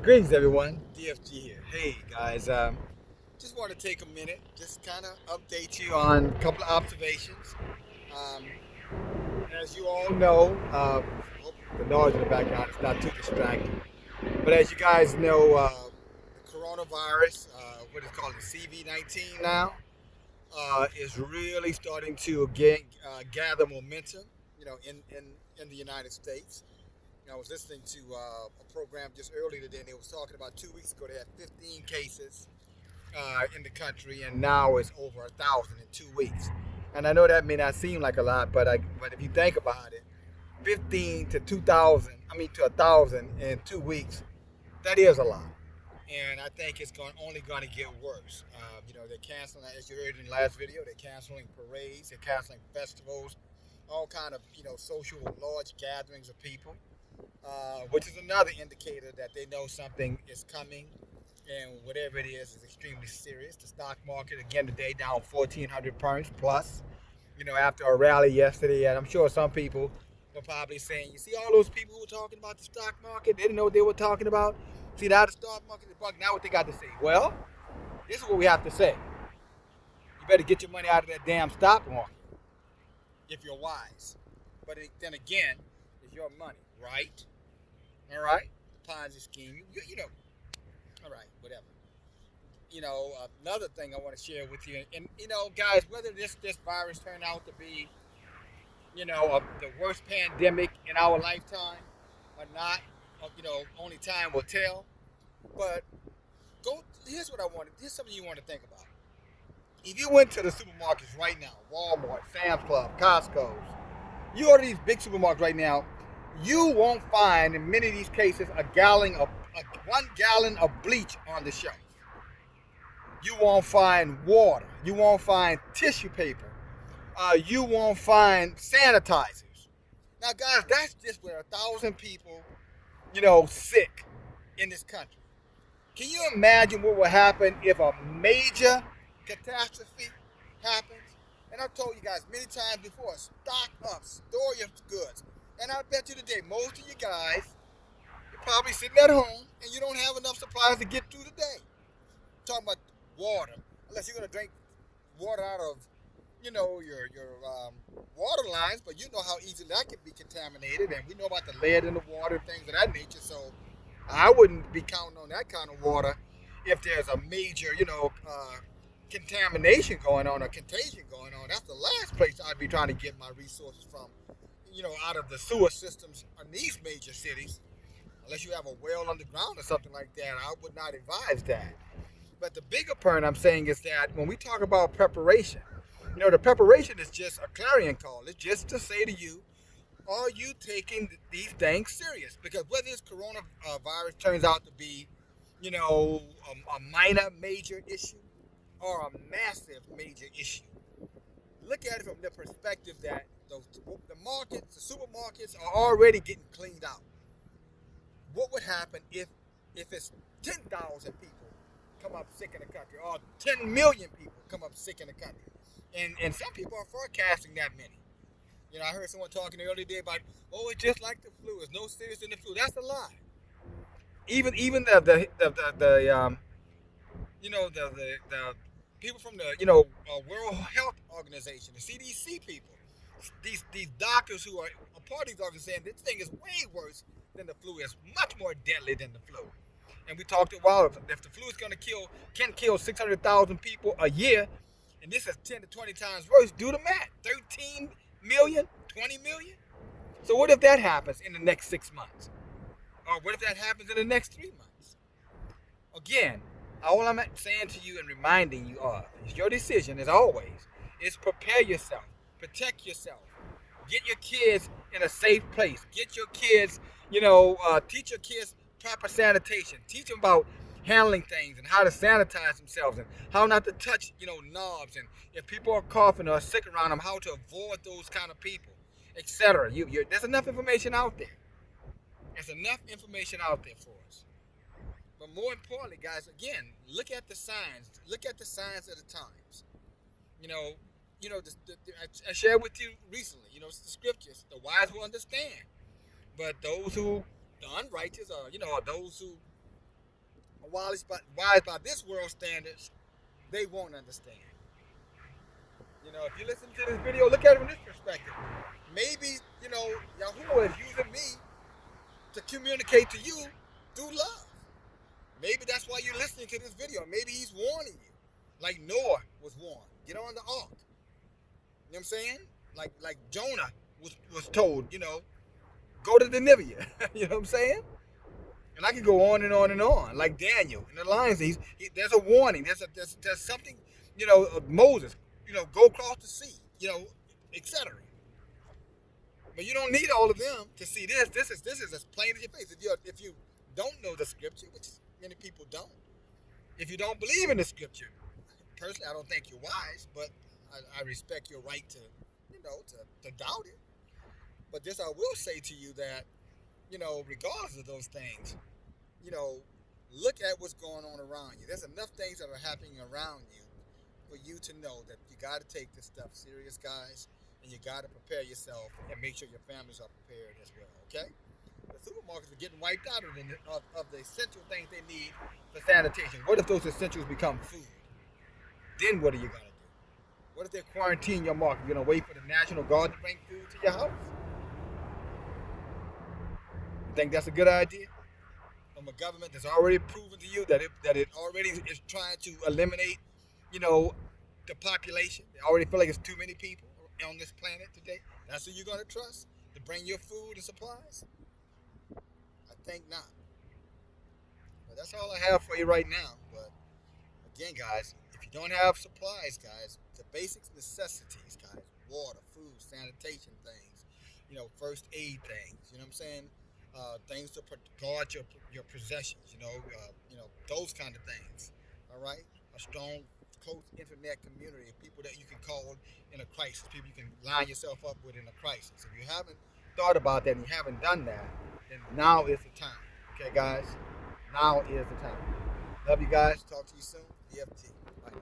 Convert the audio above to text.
Greetings, everyone. DFG here. Hey, guys. Just want to take a minute, just kind of update you on a couple of observations. Um, as you all know, hope the noise in the background is not too distracting. But as you guys know, the coronavirus, what is called the CV-19 now, is really starting to gather momentum. In the United States. I was listening to a program just earlier today, and they was talking about 2 weeks ago they had 15 cases in the country, and now it's over 1,000 in 2 weeks. And I know that may not seem like a lot, but if you think about it, 15 to 2,000, to 1,000 in 2 weeks, that is a lot. And I think it's only going to get worse. They're canceling, as you heard in the last video, they're canceling parades, they're canceling festivals, all kind of social large gatherings of people, which is another indicator that they know something is coming, and whatever it is extremely serious. The stock market again today down 1,400 points plus. After a rally yesterday, and I'm sure some people were probably saying, "You see all those people who were talking about the stock market? They didn't know what they were talking about. See now the stock market is bugging. Now what they got to say? Well, this is what we have to say. You better get your money out of that damn stock market if you're wise. But then again, it's your money, right? All right, the Ponzi scheme. All right, whatever. Another thing I want to share with you, and guys, whether this virus turned out to be, the worst pandemic in our lifetime or not, only time will tell. But go. Here's what I wanted. Here's something you want to think about. If you went to the supermarkets right now, Walmart, Sam's Club, Costco's, you go to these big supermarkets right now, you won't find in many of these cases a 1 gallon of bleach on the shelf. You won't find water. You won't find tissue paper. You won't find sanitizers. Now, guys, that's just where 1,000 people, sick in this country. Can you imagine what would happen if a major catastrophe happens? And I've told you guys many times before, stock up, store your goods. And I bet you today, most of you guys, you're probably sitting at home and you don't have enough supplies to get through the day. Talking about water, unless you're gonna drink water out of, your water lines, but you know how easily that can be contaminated, and we know about the lead in the water and things of that nature. So I wouldn't be counting on that kind of water if there's a major, contamination going on or contagion going on. That's the last place I'd be trying to get my resources from, out of the sewer systems in these major cities. Unless you have a well underground or something like that, I would not advise that. But the bigger point I'm saying is that when we talk about preparation, the preparation is just a clarion call. It's just to say to you, are you taking these things serious? Because whether this coronavirus turns out to be, a minor major issue or a massive major issue, look at it from the perspective that the markets, the supermarkets are already getting cleaned out. What would happen if it's 10,000 people come up sick in the country, or 10 million people come up sick in the country? And some people are forecasting that many. I heard someone talking the other day about, oh, it's just like the flu. It's no serious than the flu. That's a lie. Even the people from the World Health Organization, the CDC people, these doctors who are a part of these organizations, saying this thing is way worse than the flu. It's much more deadly than the flu. And we talked a while, if the flu is going to can kill 600,000 people a year, and this is 10 to 20 times worse, do the math. 13 million, 20 million. So what if that happens in the next 6 months? Or what if that happens in the next 3 months? Again, all I'm saying to you and reminding you of is your decision, as always, is prepare yourself, protect yourself, get your kids in a safe place, get your kids, teach your kids proper sanitation, teach them about handling things and how to sanitize themselves and how not to touch, knobs, and if people are coughing or sick around them, how to avoid those kind of people, etc. There's enough information out there. There's enough information out there for us. But more importantly, guys, again, look at the signs. Look at the signs of the times. You know, I shared with you recently. It's the scriptures. The wise will understand, but the unrighteous, are those who wise by this world standards, they won't understand. If you listen to this video, look at it from this perspective. Maybe, Yahuwah is using me to communicate to you through love. Maybe that's why you're listening to this video. Maybe he's warning you. Like Noah was warned. Get on the ark. You know what I'm saying? Like Jonah was told, go to Nineveh. You know what I'm saying? And I could go on and on and on. Like Daniel in the lions, there's a warning. There's something, Moses, go across the sea, etc. But you don't need all of them to see this. This is as plain as your face. If you don't know the scripture, which many people don't, if you don't believe in the scripture, personally, I don't think you're wise, but I respect your right to, to doubt it. But this I will say to you that, regardless of those things, you know, look at what's going on around you. There's enough things that are happening around you for you to know that you got to take this stuff serious, guys, and you got to prepare yourself and make sure your families are prepared as well. Okay? The supermarkets are getting wiped out of the essential things they need for sanitation. What if those essentials become food? Then what are you gonna do? What if they quarantine your market? You're gonna wait for the National Guard to bring food to your house? You think that's a good idea? From a government that's already proven to you that it already is trying to eliminate, you know, the population. They already feel like it's too many people on this planet today. That's who you're gonna trust to bring your food and supplies? I think not. But that's all I have for you right now. But again, guys, if you don't have supplies, guys, the basic necessities, guys, water, food, sanitation things, first aid things, you know what I'm saying? Things to guard your possessions, those kind of things. All right, a strong, close internet community of people that you can call in a crisis, people you can line yourself up with in a crisis. If you haven't thought about that and you haven't done that, then now is the time. Okay, guys, now is the time. Love you guys. Talk to you soon. DFT. Bye.